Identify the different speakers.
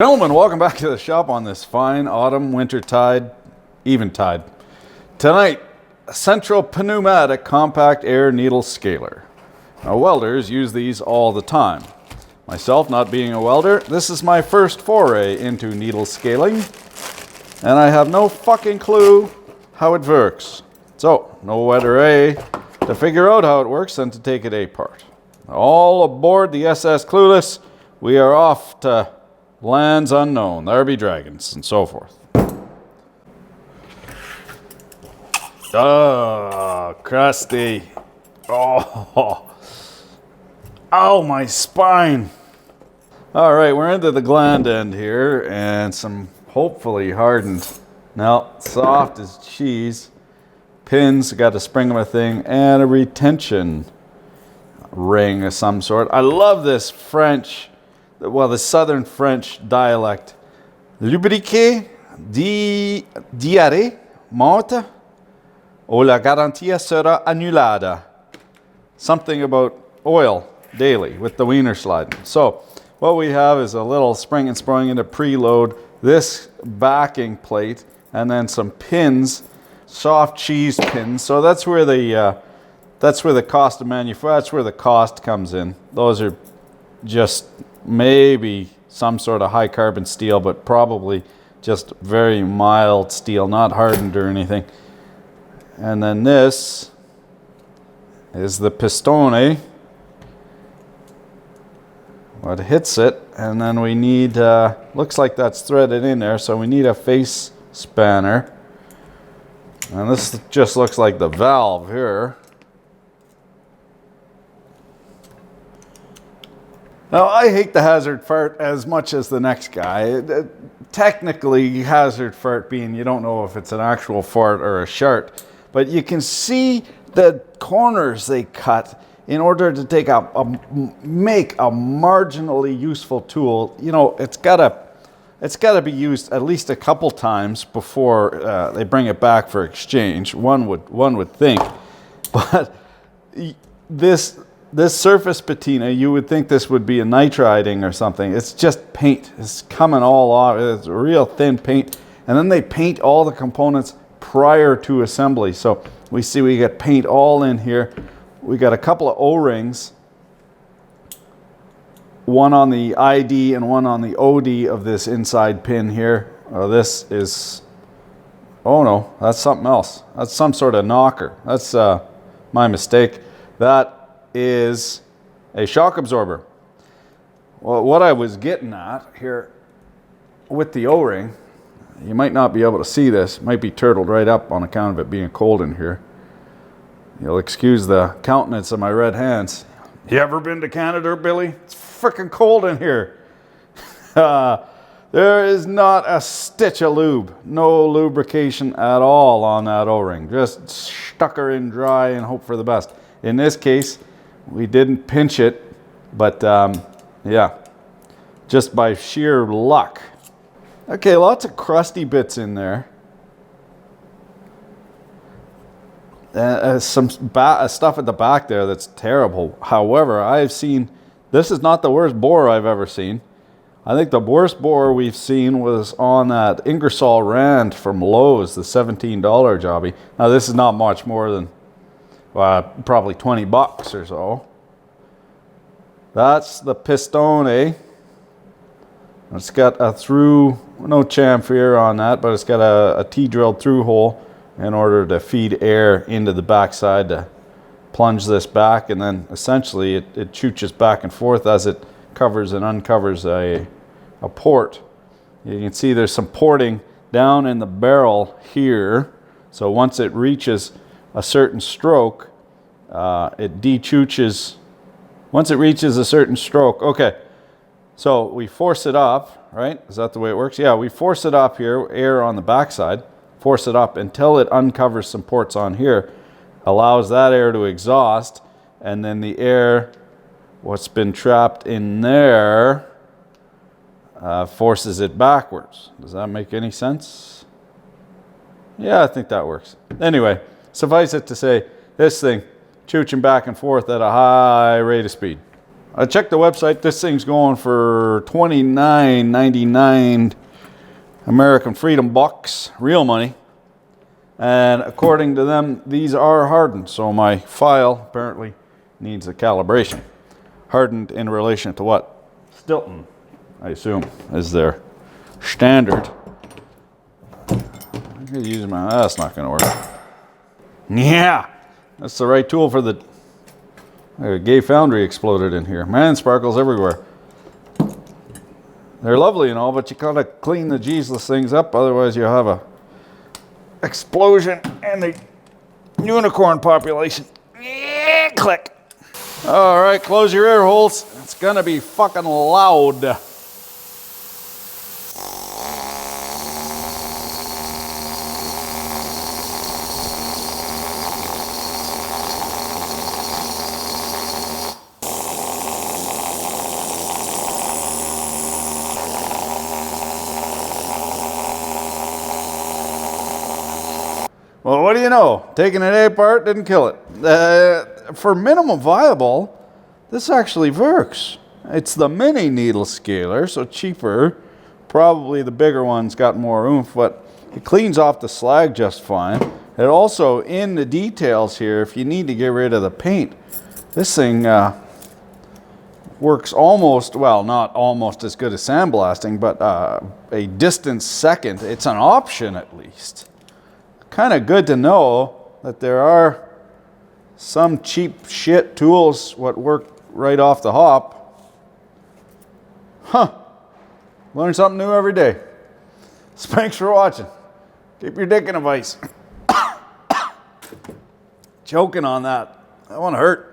Speaker 1: Gentlemen, welcome back to the shop on this fine autumn winter tide, eventide. Tonight, a central pneumatic compact air needle scaler. Now, welders use these all the time. Myself, not being a welder, this is my first foray into needle scaling, and I have no fucking clue how it works. So, no better way to figure out how it works than to take it apart. All aboard the SS Clueless, we are off to lands unknown, there be dragons, and so forth. Oh, crusty. Oh, my spine. All right, we're into the gland end here, and some hopefully hardened, now soft as cheese, pins, got a spring of a thing, and a retention ring of some sort. I love this French, well, the southern French dialect. Lubrique diarrhée morte ou la garantie sera annulada. Something about oil daily with the wiener sliding. So what we have is a little spring and spring into preload, this backing plate, and then some pins, soft cheese pins. So that's where the cost of manufacture, that's where the cost comes in. Those are just maybe some sort of high carbon steel, but probably just very mild steel, not hardened or anything. And then this is the pistone. What hits it, and then we need, looks like that's threaded in there, so we need a face spanner. And this just looks like the valve here. Now, I hate the hazard fart as much as the next guy. Technically, hazard fart being you don't know if it's an actual fart or a shart, but you can see the corners they cut in order to make a marginally useful tool. You know, it's gotta be used at least a couple times before they bring it back for exchange. One would think, but this surface patina, you would think this would be a nitriding or something. It's just paint. It's coming all off. It's real thin paint. And then they paint all the components prior to assembly. So we see we get paint all in here. We got a couple of O-rings, one on the ID and one on the OD of this inside pin here. This is, oh no, that's something else. That's some sort of knocker. That's my mistake. That is a shock absorber. Well, what I was getting at here with the O-ring, you might not be able to see this, it might be turtled right up on account of it being cold in here. You'll excuse the countenance of my red hands. You ever been to Canada, Billy? It's freaking cold in here. There is not a stitch of lube, no lubrication at all on that O-ring. Just stuck her in dry and hope for the best. In this case, we didn't pinch it, but yeah, just by sheer luck. Okay, lots of crusty bits in there. Some stuff at the back there that's terrible. However, I've seen, this is not the worst bore I've ever seen. I think the worst bore we've seen was on that Ingersoll Rand from Lowe's, the $17 jobby. Now this is not much more than probably 20 bucks or so. That's the pistone. It's got a through, no chamfer on that, but it's got a T-drilled through hole in order to feed air into the backside to plunge this back, and then essentially it chooches back and forth as it covers and uncovers a port. You can see there's some porting down in the barrel here, so once it reaches a certain stroke, it de-chooches. Once it reaches a certain stroke, okay, so we force it up, right? Is that the way it works? Yeah, we force it up here, air on the backside, force it up until it uncovers some ports on here, allows that air to exhaust, and then the air, what's been trapped in there, forces it backwards. Does that make any sense? Yeah, I think that works. Anyway, suffice it to say, this thing chooching back and forth at a high rate of speed. I checked the website. This thing's going for $29.99 American Freedom bucks, real money. And according to them, these are hardened. So my file apparently needs a calibration. Hardened in relation to what? Stilton, I assume, is their standard. I could use my, that's not gonna work. Yeah, that's the right tool for the gay foundry exploded in here. Man, sparkles everywhere. They're lovely and all, but you gotta clean the Jesus things up, otherwise you'll have a explosion in the unicorn population. Yeah, click. All right, close your ear holes. It's gonna be fucking loud. Well, what do you know? Taking it apart didn't kill it. For minimum viable, this actually works. It's the mini needle scaler, so cheaper. Probably the bigger one's got more oomph, but it cleans off the slag just fine. It also, in the details here, if you need to get rid of the paint, this thing works almost, well, not almost as good as sandblasting, but a distant second. It's an option at least. Kind of good to know that there are some cheap shit tools what work right off the hop. Huh. Learn something new every day. Thanks for watching. Keep your dick in a vice. Choking on that. That one hurt.